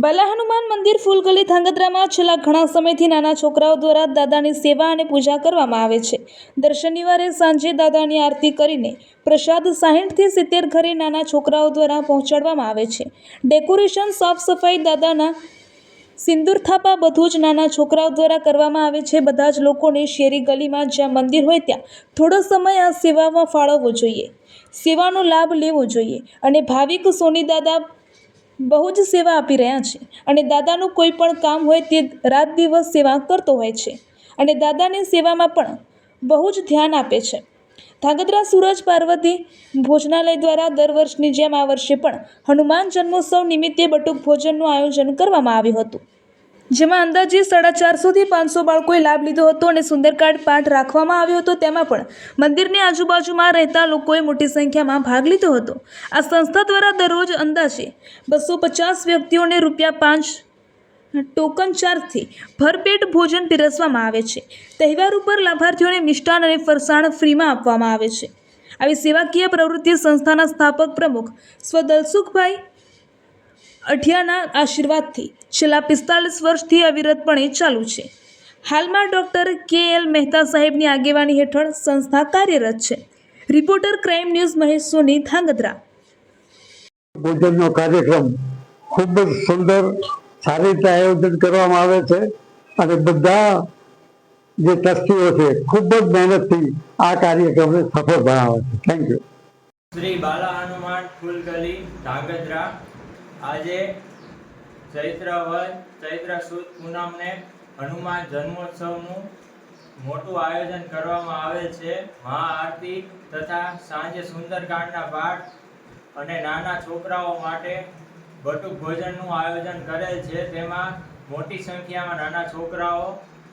બાલા હનુમાન મંદિર ફૂલગલી ધાંગધ્રામાં છેલ્લા ઘણા સમયથી નાના છોકરાઓ દ્વારા દાદાની સેવા અને પૂજા કરવામાં આવે છે। દર શનિવારે સાંજે દાદાની આરતી કરીને પ્રસાદ 60થી 70 ઘરે નાના છોકરાઓ દ્વારા પહોંચાડવામાં આવે છે। ડેકોરેશન, સાફ સફાઈ, દાદાના સિંદૂર થાપા બધું જ નાના છોકરાઓ દ્વારા કરવામાં આવે છે। બધા જ લોકોને શેરી ગલીમાં જ્યાં મંદિર હોય ત્યાં થોડો સમય આ સેવામાં ફાળવવો જોઈએ, સેવાનો લાભ લેવો જોઈએ અને ભાવિક સોની દાદા બહુ જ સેવા આપી રહ્યા છે અને દાદાનું કોઈ પણ કામ હોય તે રાત દિવસ સેવા કરતો હોય છે અને દાદાની સેવામાં પણ બહુ જ ધ્યાન આપે છે। ધાંગધ્રા સૂરજ પાર્વતી ભોજનાલય દ્વારા દર વર્ષની જેમ આ વર્ષે પણ હનુમાન જન્મોત્સવ નિમિત્તે બટુક ભોજનનું આયોજન કરવામાં આવ્યું હતું, જેમાં અંદાજે 450 થી 500 બાળકોએ લાભ લીધો હતો અને સુંદરકાંડ પાઠ રાખવામાં આવ્યો હતો। તેમાં પણ મંદિરની આજુબાજુમાં રહેતા લોકોએ મોટી સંખ્યામાં ભાગ લીધો હતો। આ સંસ્થા દ્વારા દરરોજ અંદાજે 250 વ્યક્તિઓને ₹5 ટોકન ચાર્જથી ભરપેટ ભોજન પીરસવામાં આવે છે। તહેવાર ઉપર લાભાર્થીઓને મિષ્ટાન અને ફરસાણ ફ્રીમાં આપવામાં આવે છે। આવી સેવાકીય પ્રવૃત્તિ સંસ્થાના સ્થાપક પ્રમુખ સ્વ દલસુખભાઈ અઢિયાના આશીર્વાદથી છેલ્લા 45 વર્ષથી અવિરતપણે ચાલુ છે। હાલમાં ડૉક્ટર કે.એલ. મહેતા સાહેબની આગેવાની હેઠળ સંસ્થા કાર્યરત છે। રિપોર્ટર ક્રાઇમ ન્યૂઝ મહેશ સોની, ધાંગધ્રા। ભોજનનો કાર્યક્રમ ખૂબ જ સુંદર સારી રીતે આયોજન કરવામાં આવે છે અને બધા જે ટ્રસ્ટીઓ છે ખૂબ જ મહેનતથી આ કાર્યક્રમને સફળ બનાવે છે। Thank you. શ્રી બાલા હનુમાન ફૂલગલી ધાંગધ્રા આજે ચૈત્ર સુદ પૂનમને હનુમાન જન્મોત્સવનું મોટું આયોજન કરવામાં આવે છે। મહાઆરતી તથા સાંજે સુંદરકાંડના પાઠ અને નાના છોકરાઓ માટે બટુક ભોજનનું આયોજન કરેલ છે। તેમાં મોટી સંખ્યામાં નાના છોકરાઓ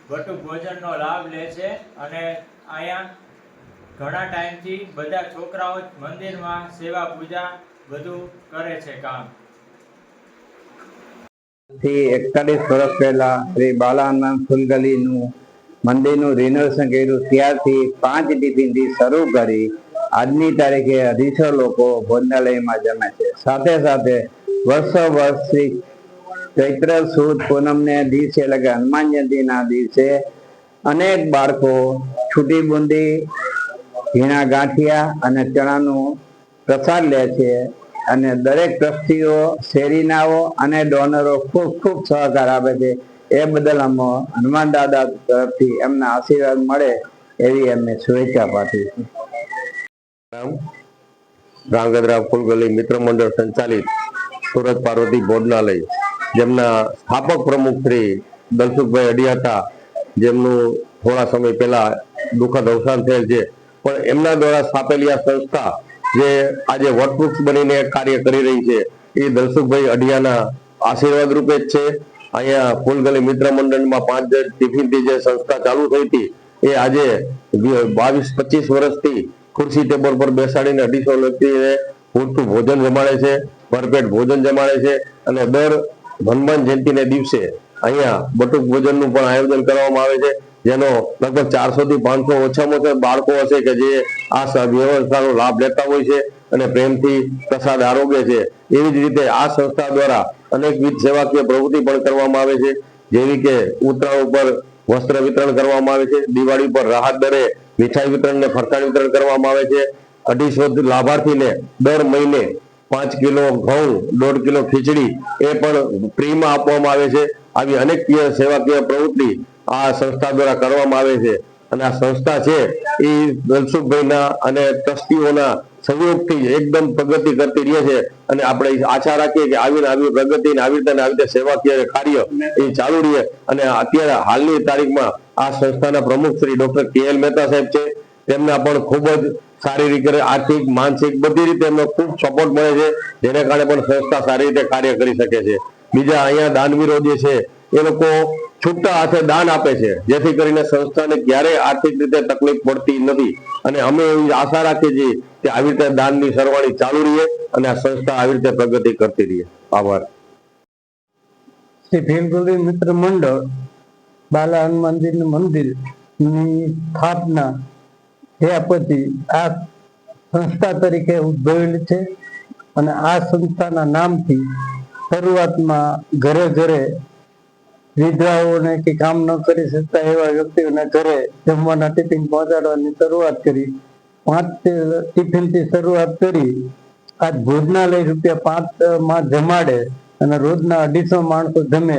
બટુક ભોજનનો લાભ લે છે અને અહીંયા ઘણા ટાઈમથી બધા છોકરાઓ મંદિરમાં સેવા પૂજા બધું કરે છે કામ। 41 વર્ષ પહેલા શ્રી બાલા હનુમાન ફૂલગલીનું મંદિરનું રિનોવેશન કર્યું, ત્યારથી 5 ટિફિનથી શરૂ કરી આજની તારીખે 250 લોકો ભોજનાલયમાં જમે છે। સાથે સાથે વર્ષો વર્ષ શ્રી ચૈત્ર સુદ પૂનમને દિવસે એટલે કે હનુમાન જયંતિના દિવસે અનેક બાળકો છૂટી બુંદી, ઝીણા ગાંઠિયા અને ચણાનું પ્રસાદ લે છે અને દરેક ટ્રસ્ટીઓ, શેરીનાઓ અને ડોનરો ખૂબ ખૂબ સહકાર આપે છે। એ બદલ અમે હનુમાન દાદા તરફથી એમના આશીર્વાદ મળે એવી એમને શુભેચ્છા પાઠવી છે। ધાંગધ્રા ફૂલગલી મિત્ર મંડળ સંચાલિત સુરજ પાર્વતી ભોજનાલય, જેમના સ્થાપક પ્રમુખ શ્રી દલસુખભાઈ અઢિયા, જેમનું થોડા સમય પહેલા દુઃખદ અવસાન થયેલ છે, પણ એમના દ્વારા સ્થાપેલી આ સંસ્થા જે આજે વટવૃક્ષ બનીને કાર્ય કરી રહી છે એ દલસુખભાઈ અઢિયાના આશીર્વાદ રૂપે જ છે। અહીંયા ફૂલગલી મિત્ર મંડળમાં 5 ટિફિનથી જે સંસ્થા ચાલુ થઈ હતી એ આજે 22-25 વર્ષથી ખુરશી ટેબલ પર બેસાડીને 250 વ્યક્તિને પૂરતું ભોજન જમાડે છે, ભરપેટ ભોજન જમાડે છે અને દર હનુમાન જયંતિને દિવસે અહીંયા બટુક ભોજનનું પણ આયોજન કરવામાં આવે છે, જેનો લગભગ 400 થી 500 ઓછામાં ઓછા બાળકો હશે કે જે આ વ્યવસ્થાનો લાભ લેતા હોય છે અને પ્રેમથી પ્રસાદ આરોગે છે। એવી જ રીતે આ સંસ્થા દ્વારા અનેકવિધ સેવાકીય પ્રવૃત્તિ પણ કરવામાં આવે છે, જેવી કે ઉત્તરાયણ ઉપર વસ્ત્ર વિતરણ કરવામાં આવે છે, દિવાળી પર રાહત દરે મીઠાઈ વિતરણ ને ફરસાણ વિતરણ કરવામાં આવે છે। 250 લાભાર્થીને દર મહિને 5 કિલો ઘઉં, 1.5 કિલો ખીચડી એ પણ ફ્રીમાં આપવામાં આવે છે। આવી અનેક સેવાકીય પ્રવૃત્તિ આ સંસ્થા દ્વારા કરવામાં આવે છે અને આ સંસ્થા છે એ દલસુખભાઈના અને ટ્રસ્ટીઓના સહયોગથી એકદમ પ્રગતિ કરતી રહે છે અને આપણે આશા રાખીએ કે આવી પ્રગતિ ને આવી રીતે સેવાકીય કાર્ય એ ચાલુ રહે। અને અત્યારે હાલની તારીખમાં આ સંસ્થાના પ્રમુખ શ્રી ડૉક્ટર કે.એલ. મહેતા સાહેબ છે, તેમના પણ ખૂબ જ શારીરિક, આર્થિક, માનસિક બધી રીતે એમનો ખૂબ સપોર્ટ મળે છે, જેને કારણે પણ સંસ્થા સારી રીતે કાર્ય કરી શકે છે। બીજા અહીંયા દાનવીરો જે છે એ લોકો છૂટા હાથે દાન આપે છે, જેથી કરીને સંસ્થાને ક્યારેય આર્થિક રીતે તકલીફ પડતી નથી અને અમે એવી આશા રાખીએ છીએ કે આવી રીતે દાનની સરવાણી ચાલુ રહે અને આ સંસ્થા આવી રીતે પ્રગતિ કરતી રહે। આભાર। શ્રી ફૂલગલી મિત્ર મંડળ બાલા હનુમાનજીનું મંદિરની સ્થાપના થયા પછી આ સંસ્થા તરીકે ઉદ્ભવેલી છે અને આ સંસ્થાના નામથી શરૂઆતમાં ઘરે ઘરે વિધવાઓને કે કામ ન કરી શકતા એવા વ્યક્તિઓના ઘરે જમવાના ટિફિન પહોંચાડવાની શરૂઆત કરી. 5 ટિફિનથી શરૂઆત કરી આજ ભોજનાલય ₹5 જમાડે અને રોજના 250 માણસો જમે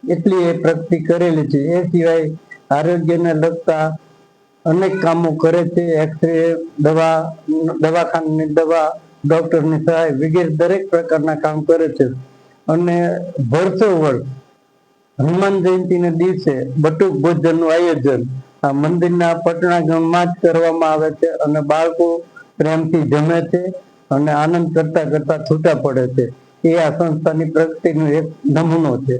એટલી એ પ્રગતિ કરેલી છે. એ સિવાય આરોગ્યને લગતા અનેક કામો કરે છે. એક્સરે, દવાખાનાની દવા, ડોક્ટરની સહાય વગેરે દરેક પ્રકારના કામ કરે છે. અને વર્ષો વર્ષ હનુમાન જયંતિના દિવસે બટુક ભોજનનું આયોજન આ મંદિરના પટણાગણમાં જ કરવામાં આવે છે અને બાળકો પ્રેમથી જમે છે અને આનંદ કરતા કરતા છૂટા પડે છે. એ આ સંસ્થાની પ્રગતિનો એક નમૂનો છે.